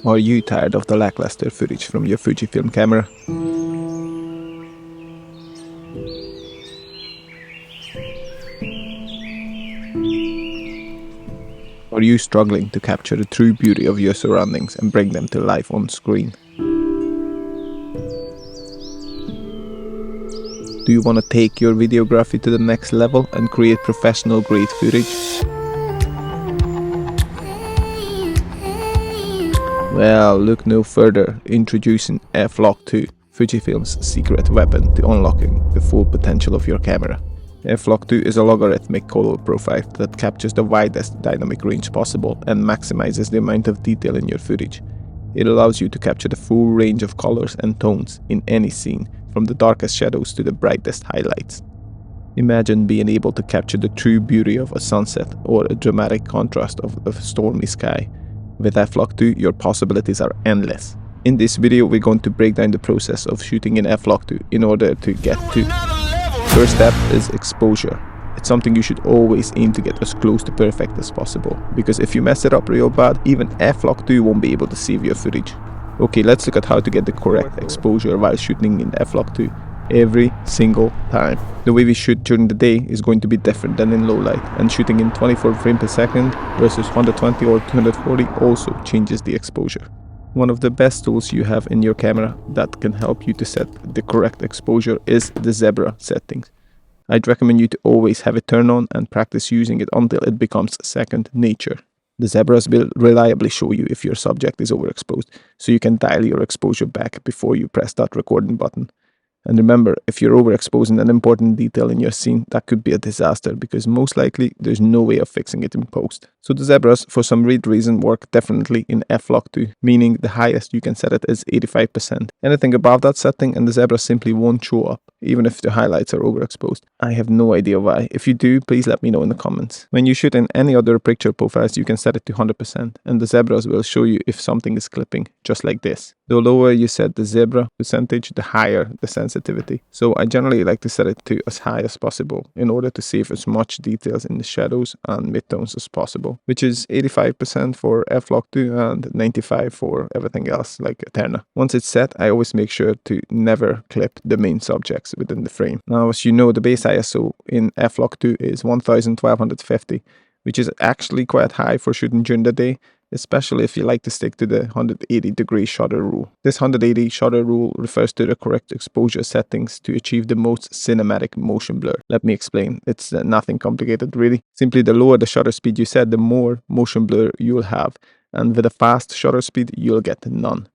Are you tired of the lackluster footage from your Fujifilm camera? Are you struggling to capture the true beauty of your surroundings and bring them to life on screen? Do you want to take your videography to the next level and create professional grade footage? Well, look no further, introducing F Log2, Fujifilm's secret weapon to unlocking the full potential of your camera. F Log2 is a logarithmic color profile that captures the widest dynamic range possible and maximizes the amount of detail in your footage. It allows you to capture the full range of colors and tones in any scene, from the darkest shadows to the brightest highlights. Imagine being able to capture the true beauty of a sunset or a dramatic contrast of a stormy sky. With F Log2, your possibilities are endless. In this video, we're going to break down the process of shooting in F Log2 in order to get to. First step is exposure. It's something you should always aim to get as close to perfect as possible, because if you mess it up real bad, even F Log2 won't be able to save your footage. Okay, let's look at how to get the correct exposure while shooting in F Log2 every single time. The way we shoot during the day is going to be different than in low light, and shooting in 24 frames per second versus 120 or 240 also changes the exposure. One of the best tools you have in your camera that can help you to set the correct exposure is the zebra settings. I'd recommend you to always have it turned on and practice using it until it becomes second nature. The zebras will reliably show you if your subject is overexposed, so you can dial your exposure back before you press that recording button. And remember, if you're overexposing an important detail in your scene, that could be a disaster, because most likely there's no way of fixing it in post. So the zebras, for some weird reason, work differently in F Log2, meaning the highest you can set it is 85%. Anything above that setting and the zebras simply won't show up, even if the highlights are overexposed. I have no idea why. If you do, please let me know in the comments. When you shoot in any other picture profiles, you can set it to 100%, and the zebras will show you if something is clipping, just like this. The lower you set the zebra percentage, the higher the sensitivity. So I generally like to set it to as high as possible in order to save as much details in the shadows and midtones as possible, which is 85% for F Log2 and 95% for everything else like Eterna. Once it's set, I always make sure to never clip the main subjects within the frame. Now, as you know, the base ISO in F Log2 is 1250, which is actually quite high for shooting during the day, especially if you like to stick to the 180-degree shutter rule. This 180 shutter rule refers to the correct exposure settings to achieve the most cinematic motion blur. Let me explain. It's nothing complicated really. Simply the lower the shutter speed you set, the more motion blur you'll have. And with a fast shutter speed, you'll get none.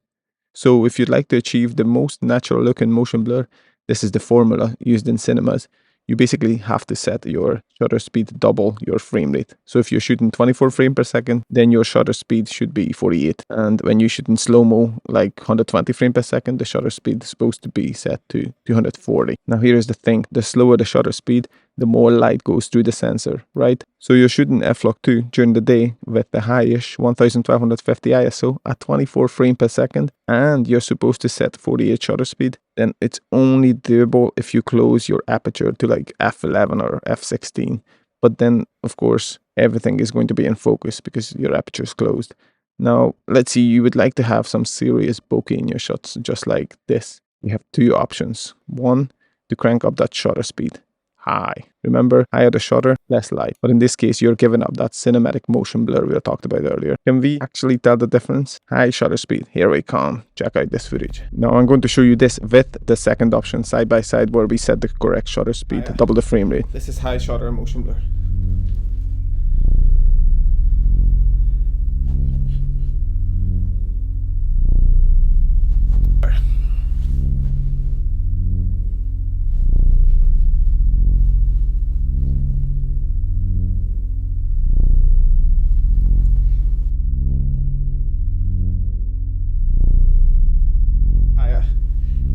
So if you'd like to achieve the most natural looking motion blur, this is the formula used in cinemas. You basically have to set your shutter speed double your frame rate. So if you're shooting 24 frames per second, then your shutter speed should be 48. And when you shoot in slow-mo, like 120 frames per second, the shutter speed is supposed to be set to 240. Now here's the thing, the slower the shutter speed, the more light goes through the sensor, right? So you're shooting F Log2 during the day with the highish 1250 ISO at 24 frames per second, and you're supposed to set 48 shutter speed, then it's only doable if you close your aperture to like f11 or f16. But then, of course, everything is going to be in focus because your aperture is closed. Now, let's say you would like to have some serious bokeh in your shots, just like this. You have two options. One, to crank up that shutter speed high. Remember, higher the shutter, less light. But in this case, you're giving up that cinematic motion blur we talked about earlier. Can we actually tell the difference? High shutter speed. Here we come. Check out this footage. Now I'm going to show you this with the second option side by side, where we set the correct shutter speed, double the frame rate. This is high shutter motion blur.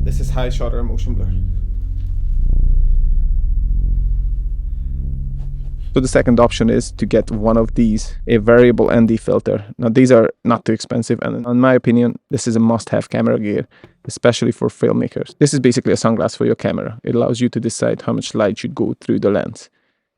This is high shutter motion blur. So the second option is to get one of these, a variable ND filter. Now these are not too expensive, and in my opinion, this is a must-have camera gear, especially for filmmakers. This is basically a sunglass for your camera. It allows you to decide how much light should go through the lens.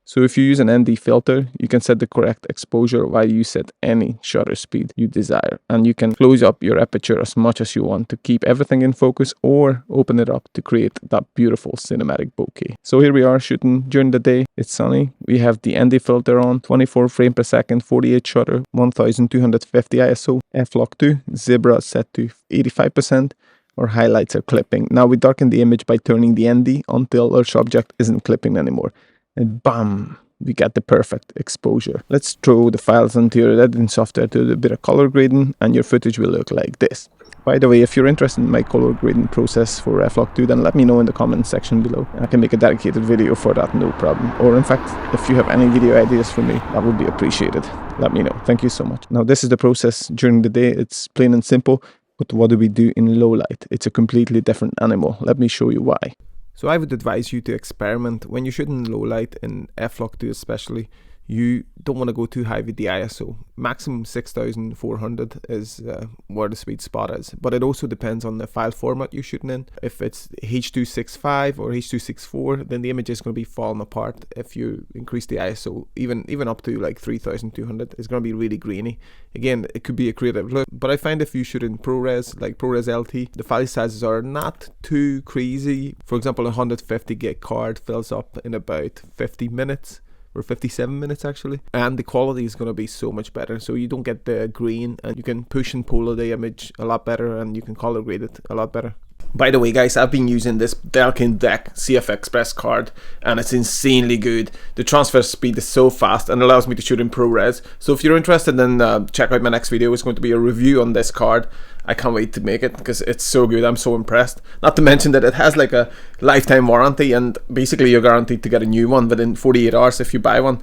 So if you use an ND filter, you can set the correct exposure while you set any shutter speed you desire. And you can close up your aperture as much as you want to keep everything in focus, or open it up to create that beautiful cinematic bokeh. So here we are shooting during the day. It's sunny. We have the ND filter on, 24 frame per second, 48 shutter, 1250 ISO, F Log2, Zebra set to 85%. Our highlights are clipping. Now we darken the image by turning the ND until our subject isn't clipping anymore. And bam, we get the perfect exposure. Let's throw the files into your editing software to do a bit of color grading, and your footage will look like this. By the way, if you're interested in my color grading process for F Log2, then let me know in the comment section below. I can make a dedicated video for that, no problem. Or in fact, if you have any video ideas for me, that would be appreciated. Let me know. Thank you so much. Now this is the process during the day. It's plain and simple. But what do we do in low light? It's a completely different animal. Let me show you why. So I would advise you to experiment. When you shoot in low light, in F Log2 especially, you don't want to go too high with the ISO. Maximum 6400 is where the sweet spot is. But it also depends on the file format you're shooting in. If it's H265 or H264, then the image is going to be falling apart. If you increase the ISO, even up to like 3200, it's going to be really grainy. Again, it could be a creative look. But I find if you shoot in ProRes, like ProRes LT, the file sizes are not too crazy. For example, a 150 gig card fills up in about 50 minutes. Or 57 minutes actually, and the quality is going to be so much better, so you don't get the green, and you can push and pull the image a lot better, and you can color grade it a lot better. By the way guys, I've been using this Delkin Deck CF Express card, and it's insanely good. The transfer speed is so fast and allows me to shoot in ProRes. So if you're interested, then check out my next video. It's going to be a review on this card. I can't wait to make it because it's so good. I'm so impressed. Not to mention that it has like a lifetime warranty, and basically you're guaranteed to get a new one within 48 hours if you buy one.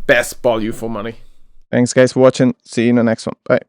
Best value for money. Thanks guys for watching. See you in the next one. Bye.